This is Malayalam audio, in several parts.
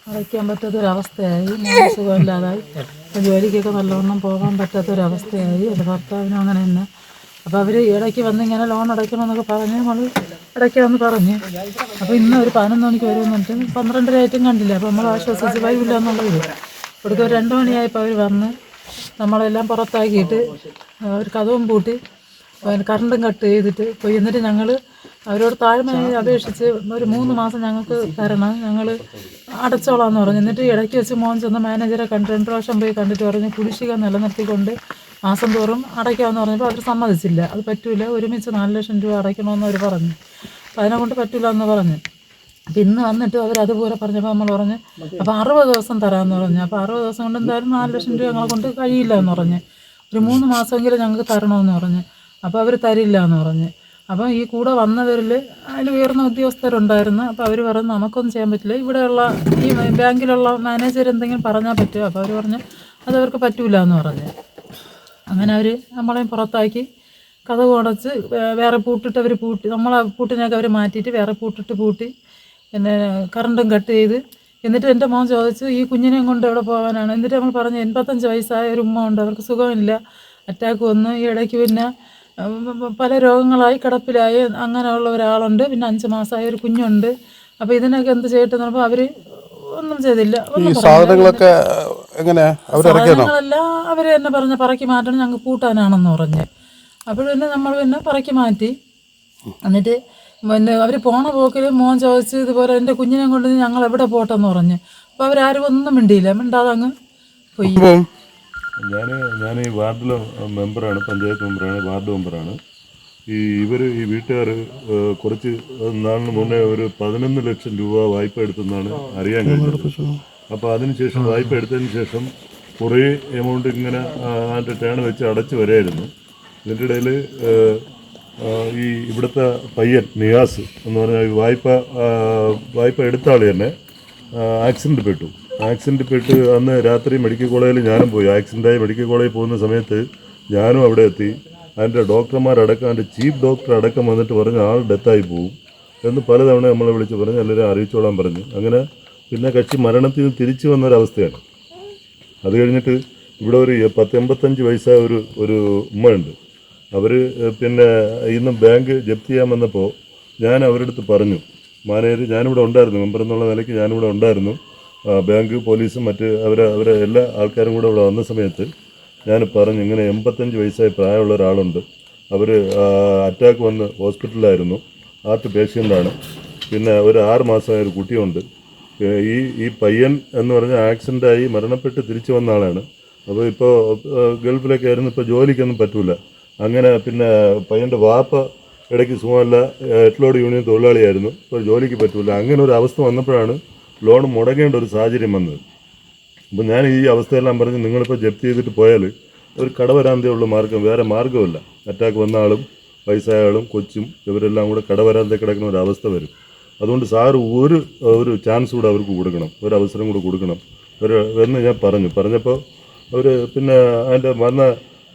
അടയ്ക്കാൻ പറ്റാത്തൊരവസ്ഥയായി. മോന് സുഖമില്ലാതായി. അപ്പോൾ ജോലിക്കൊക്കെ നല്ലവണ്ണം പോകാൻ പറ്റാത്തൊരവസ്ഥയായി. എൻ്റെ ഭർത്താവിനും അങ്ങനെ തന്നെ. അപ്പോൾ അവർ ഇടയ്ക്ക് വന്ന് ഇങ്ങനെ ലോൺ അടയ്ക്കണമെന്നൊക്കെ പറഞ്ഞ് നമ്മൾ അടയ്ക്കാമെന്ന് പറഞ്ഞ്. അപ്പോൾ ഇന്ന് ഒരു 11 മണിക്ക് വരുമെന്നിട്ട് 12:30 ആയിട്ടും കണ്ടില്ല. അപ്പോൾ നമ്മൾ ആശ്വസിച്ച് വരില്ല എന്നുള്ളത്. ഇവിടുത്തെ ഒരു 2 മണിയായപ്പോൾ അവർ വന്ന് നമ്മളെല്ലാം പുറത്താക്കിയിട്ട് ഒരു കതവും പൂട്ടി കറണ്ടും കട്ട് ചെയ്തിട്ട് പോയി. എന്നിട്ട് ഞങ്ങൾ അവരോട് താഴ്മയായി അപേക്ഷിച്ച് ഒരു 3 മാസം ഞങ്ങൾക്ക് തരണം, ഞങ്ങൾ അടച്ചോളാമെന്ന് പറഞ്ഞു. എന്നിട്ട് ഇടയ്ക്ക് വെച്ച് മോൻ ചെന്ന മാനേജറെ കണ്ട് 2 പ്രാവശ്യം പോയി കണ്ടിട്ട് പറഞ്ഞു കുടിശ്ശിക നിലനിർത്തിക്കൊണ്ട് മാസം തോറും അടയ്ക്കാമെന്ന് പറഞ്ഞപ്പോൾ അവർ സമ്മതിച്ചില്ല. അത് പറ്റൂല, ഒരുമിച്ച് 4 ലക്ഷം രൂപ അടയ്ക്കണമെന്ന് അവർ പറഞ്ഞു. അപ്പോൾ അതിനെക്കൊണ്ട് പറ്റില്ല എന്ന് പറഞ്ഞു. അപ്പോൾ ഇന്ന് വന്നിട്ട് അവർ അതുപോലെ പറഞ്ഞപ്പോൾ നമ്മൾ പറഞ്ഞ് അപ്പോൾ 60 ദിവസം തരാമെന്ന് പറഞ്ഞു. അപ്പോൾ 60 ദിവസം കൊണ്ട് എന്തായാലും 4 ലക്ഷം രൂപ ഞങ്ങളെ കൊണ്ട് കഴിയില്ല എന്ന് പറഞ്ഞ്. ഒരു 3 മാസമെങ്കിലും ഞങ്ങൾക്ക് തരണമെന്ന് പറഞ്ഞ്. അപ്പോൾ അവർ തരില്ല എന്ന് പറഞ്ഞ്. അപ്പോൾ ഈ കൂടെ വന്നവരിൽ അതിൽ ഉയർന്ന ഉദ്യോഗസ്ഥരുണ്ടായിരുന്നു. അപ്പോൾ അവർ പറഞ്ഞു നമുക്കൊന്നും ചെയ്യാൻ പറ്റില്ല, ഇവിടെയുള്ള ഈ ബാങ്കിലുള്ള മാനേജർ എന്തെങ്കിലും പറഞ്ഞാൽ പറ്റുമോ. അപ്പോൾ അവർ പറഞ്ഞു അതവർക്ക് പറ്റൂല എന്ന് പറഞ്ഞ്. അങ്ങനെ അവർ നമ്മളെയും പുറത്താക്കി കതക് അടച്ച് വേറെ പൂട്ടിട്ട് അവർ പൂട്ടി, നമ്മളെ പൂട്ടിനൊക്കെ അവർ മാറ്റിയിട്ട് വേറെ പൂട്ടിട്ട് പൂട്ടി. പിന്നെ കറണ്ടും കട്ട് ചെയ്ത്. എന്നിട്ട് എൻ്റെ മോൻ ചോദിച്ചു ഈ കുഞ്ഞിനെയും കൊണ്ട് എവിടെ പോകാനാണ്. എന്നിട്ട് നമ്മൾ പറഞ്ഞു 85 വയസ്സായ ഒരു ഉമ്മ ഉണ്ട്, അവർക്ക് സുഖമില്ല, അറ്റാക്ക് വന്ന് ഈ ഇടയ്ക്ക് പിന്നെ പല രോഗങ്ങളായി കിടപ്പിലായി അങ്ങനെയുള്ള ഒരാളുണ്ട്, പിന്നെ 5 മാസമായ ഒരു കുഞ്ഞുണ്ട്. അപ്പോൾ ഇതിനൊക്കെ എന്ത് ചെയ്യട്ടെ എന്ന് പറഞ്ഞപ്പോൾ അവർ ഒന്നും ചെയ്തില്ല. സാധനങ്ങളെല്ലാം അവർ തന്നെ പറഞ്ഞ പറക്കി മാറ്റണം, ഞങ്ങൾക്ക് കൂട്ടാനാണെന്ന് പറഞ്ഞ്. അപ്പോൾ പിന്നെ നമ്മൾ പിന്നെ പറക്കി മാറ്റി. എന്നിട്ട് പിന്നെ അവർ പോണ പോക്കിൽ മോൻ ചോദിച്ച് ഇതുപോലെ എൻ്റെ കുഞ്ഞിനെ കൊണ്ട് ഞങ്ങൾ എവിടെ പോട്ടെന്ന് പറഞ്ഞ്. അപ്പോൾ അവരാരും ഒന്നും മിണ്ടിയില്ല, മിണ്ടാതെ അങ്ങ് പോയി. ഞാൻ ഈ വാർഡിലെ മെമ്പറാണ്, പഞ്ചായത്ത് മെമ്പറാണ്, വാർഡ് മെമ്പറാണ്. ഈ വീട്ടുകാർ കുറച്ച് നാളിന് മുന്നേ ഒരു 11 ലക്ഷം രൂപ വായ്പ എടുത്തെന്നാണ് അറിയാൻ കഴിഞ്ഞത്. അപ്പോൾ അതിനുശേഷം വായ്പ എടുത്തതിന് ശേഷം കുറേ എമൗണ്ട് ഇങ്ങനെ അതിൻ്റെ ടേൺ വെച്ച് അടച്ചു വരായിരുന്നു. ഇതിൻ്റെ ഇടയിൽ ഈ ഇവിടുത്തെ പയ്യൻ നിയാസ് എന്ന് പറഞ്ഞാൽ വായ്പ എടുത്ത ആൾ തന്നെ ആക്സിഡൻറ്റ് പെട്ട് അന്ന് രാത്രി മെഡിക്കൽ കോളേജിൽ ഞാനും പോയി. ആക്സിഡൻ്റായി മെഡിക്കൽ കോളേജിൽ പോകുന്ന സമയത്ത് ഞാനും അവിടെ എത്തി. അതിൻ്റെ ഡോക്ടർമാരടക്കം, അതിൻ്റെ ചീഫ് ഡോക്ടർ അടക്കം വന്നിട്ട് പറഞ്ഞ് ആൾ ഡെത്തായി പോകും എന്ന് പലതവണ നമ്മളെ വിളിച്ച് പറഞ്ഞ് എല്ലാവരും അറിയിച്ചോളാൻ പറഞ്ഞു. അങ്ങനെ പിന്നെ കക്ഷി മരണത്തിൽ നിന്ന് തിരിച്ചു വന്നൊരവസ്ഥയാണ്. അത് കഴിഞ്ഞിട്ട് ഇവിടെ ഒരു 85 വയസ്സായ ഒരു ഉമ്മയുണ്ട്. അവർ പിന്നെ ഇന്ന് ബാങ്ക് ജപ്തി ചെയ്യാൻ വന്നപ്പോൾ ഞാൻ അവരുടെ അടുത്ത് പറഞ്ഞു, മാനേജർ ഞാനിവിടെ ഉണ്ടായിരുന്നു, മെമ്പർ എന്നുള്ള നിലയ്ക്ക് ഞാനിവിടെ ഉണ്ടായിരുന്നു. ബാങ്ക് പോലീസും മറ്റ് അവരെ എല്ലാ ആൾക്കാരും കൂടെ ഇവിടെ വന്ന സമയത്ത് ഞാൻ പറഞ്ഞു ഇങ്ങനെ 85 വയസ്സായി പ്രായമുള്ള ഒരാളുണ്ട്, അവർ അറ്റാക്ക് വന്ന് ഹോസ്പിറ്റലിലായിരുന്നു, ഹാർട്ട് പേഷ്യൻ്റാണ്, പിന്നെ ഒരു 6 മാസമായ ഒരു കുട്ടിയുണ്ട്. ഈ പയ്യൻ എന്ന് പറഞ്ഞാൽ ആക്സിഡൻ്റായി മരണപ്പെട്ട് തിരിച്ചു വന്ന ആളാണ്. അപ്പോൾ ഇപ്പോൾ ഗൾഫിലൊക്കെ ആയിരുന്നു, ഇപ്പോൾ ജോലിക്കൊന്നും പറ്റൂല. അങ്ങനെ പിന്നെ പയ്യൻ്റെ വാപ്പ ഇടയ്ക്ക് സുഖമല്ല, എട്ലോഡ് യൂണിയൻ തൊഴിലാളിയായിരുന്നു, ഇപ്പോൾ ജോലിക്ക് പറ്റൂല. അങ്ങനെ ഒരു അവസ്ഥ വന്നപ്പോഴാണ് ലോൺ മുടങ്ങേണ്ട ഒരു സാഹചര്യം വന്നത്. അപ്പോൾ ഞാൻ ഈ അവസ്ഥയെല്ലാം പറഞ്ഞ് നിങ്ങളിപ്പോൾ ജപ്തി ചെയ്തിട്ട് പോയാൽ ഒരു കടവരാന്തേ ഉള്ള മാർഗം, വേറെ മാർഗ്ഗമില്ല. അറ്റാക്ക് വന്ന ആളും വയസ്സായ ആളും കൊച്ചും ഇവരെല്ലാം കൂടെ കടവരാന്തേ കിടക്കുന്ന ഒരു അവസ്ഥ വരും. അതുകൊണ്ട് സാറ് ഒരു ചാൻസ് കൂടെ അവർക്ക് കൊടുക്കണം, ഒരു അവസരം കൂടെ കൊടുക്കണം എന്ന് ഞാൻ പറഞ്ഞപ്പോൾ അവർ പിന്നെ അതിൻ്റെ വന്ന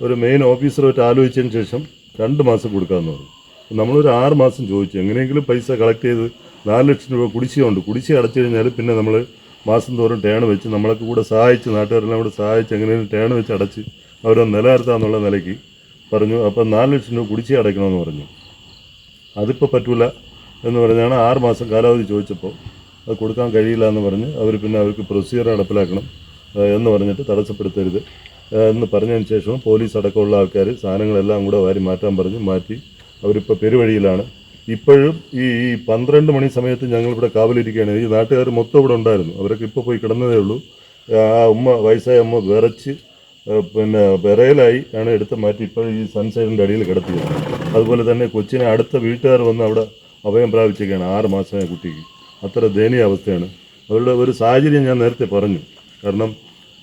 ഒരു മെയിൻ ഓഫീസറുമായിട്ട് ആലോചിച്ചതിന് ശേഷം 2 മാസം കൊടുക്കാമെന്ന് പറഞ്ഞു. നമ്മളൊരു 6 മാസം ചോദിച്ചു, എങ്ങനെയെങ്കിലും പൈസ കളക്ട് ചെയ്ത് 4 ലക്ഷം രൂപ കുടിശ്ശിക അടച്ചു കഴിഞ്ഞാൽ പിന്നെ നമ്മൾ മാസം തോറും ടേൺ വെച്ച് നമ്മളൊക്കെ കൂടെ സഹായിച്ച്, നാട്ടുകാരെല്ലാം കൂടെ സഹായിച്ച് എങ്ങനെയും ടേൺ വെച്ച് അടച്ച് അവരൊന്ന് നിലനിർത്താമെന്നുള്ള നിലയ്ക്ക് പറഞ്ഞു. അപ്പോൾ 4 ലക്ഷം രൂപ കുടിശ്ശിക അടയ്ക്കണമെന്ന് പറഞ്ഞു. അതിപ്പോൾ പറ്റൂല എന്ന് പറഞ്ഞാണ് 6 മാസം കാലാവധി ചോദിച്ചപ്പോൾ അത് കൊടുക്കാൻ കഴിയില്ല എന്ന് പറഞ്ഞ് അവർക്ക് പ്രൊസീജിയർ നടപ്പിലാക്കണം എന്ന് പറഞ്ഞിട്ട് തടസ്സപ്പെടുത്തരുത് എന്ന് പറഞ്ഞതിന് ശേഷം പോലീസ് അടക്കമുള്ള ആൾക്കാർ സാധനങ്ങളെല്ലാം കൂടെ വാരി മാറ്റാൻ പറഞ്ഞ് മാറ്റി. അവരിപ്പോൾ പെരുവഴിയിലാണ്. ഇപ്പോഴും ഈ 12 മണി സമയത്ത് ഞങ്ങളിവിടെ കാവലിരിക്കുകയാണ്. ഈ നാട്ടുകാർ മൊത്തം ഇവിടെ ഉണ്ടായിരുന്നു, അവരൊക്കെ ഇപ്പോൾ പോയി കിടന്നതേ ഉള്ളൂ. ആ വയസ്സായ അമ്മ വിറച്ച് പിന്നെ വിറയലായി ആണ് എടുത്ത് മാറ്റി ഇപ്പോൾ ഈ സൺസൈഡിൻ്റെ അടിയിൽ കിടത്തിയത്. അതുപോലെ തന്നെ കൊച്ചിനെ അടുത്ത വീട്ടുകാർ വന്ന് അവിടെ അഭയം പ്രാപിച്ചൊക്കെയാണ് 6 മാസമായ കുട്ടിക്ക്. അത്ര ദയനീയ അവസ്ഥയാണ്. അവരുടെ ഒരു സാഹചര്യം ഞാൻ നേരത്തെ പറഞ്ഞു. കാരണം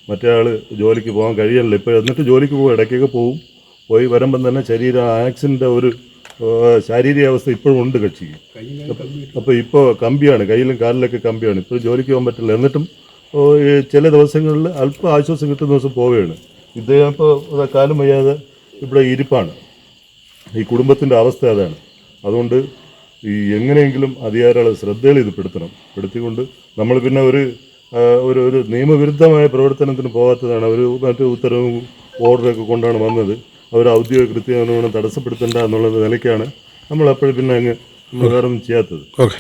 മറ്റേ ആൾ ജോലിക്ക് പോകാൻ കഴിയണില്ല ഇപ്പോൾ. എന്നിട്ട് ജോലിക്ക് പോകും, ഇടയ്ക്കൊക്കെ പോയി വരുമ്പം തന്നെ ആക്സിഡൻ്റ് ഒരു ശാരീരിക അവസ്ഥ ഇപ്പോഴും ഉണ്ട് കക്ഷിക്ക്. അപ്പോൾ ഇപ്പോൾ കമ്പിയാണ്, കയ്യിലും കാലിലൊക്കെ കമ്പിയാണ്. ഇപ്പോൾ ജോലിക്ക് പോകാൻ പറ്റില്ല. എന്നിട്ടും ചില ദിവസങ്ങളിൽ അല്പം ആശ്വാസം കിട്ടുന്ന ദിവസം പോവുകയാണ്. ഇദ്ദേഹം ഇപ്പോൾ കാലം വയ്യാതെ ഇവിടെ ഇരിപ്പാണ്. ഈ കുടുംബത്തിൻ്റെ അവസ്ഥ അതാണ്. അതുകൊണ്ട് എങ്ങനെയെങ്കിലും അധികാരികളെ ശ്രദ്ധയിൽ ഇത് പെടുത്തിക്കൊണ്ട് നമ്മൾ പിന്നെ ഒരു നിയമവിരുദ്ധമായ പ്രവർത്തനത്തിന് പോകാത്തതാണ്. അവർ മറ്റു ഉത്തരവും ഓർഡറൊക്കെ കൊണ്ടാണ് വന്നത്. അവർ ഔദ്യോഗിക കൃത്യനിർവഹണം തടസ്സപ്പെടുത്തേണ്ട എന്നുള്ള നിലയ്ക്കാണ് നമ്മൾ അപ്പോഴും പിന്നെ അങ്ങ് നമ്മൾ വേറെ ഒന്നും ചെയ്യാത്തത്. ഓക്കെ.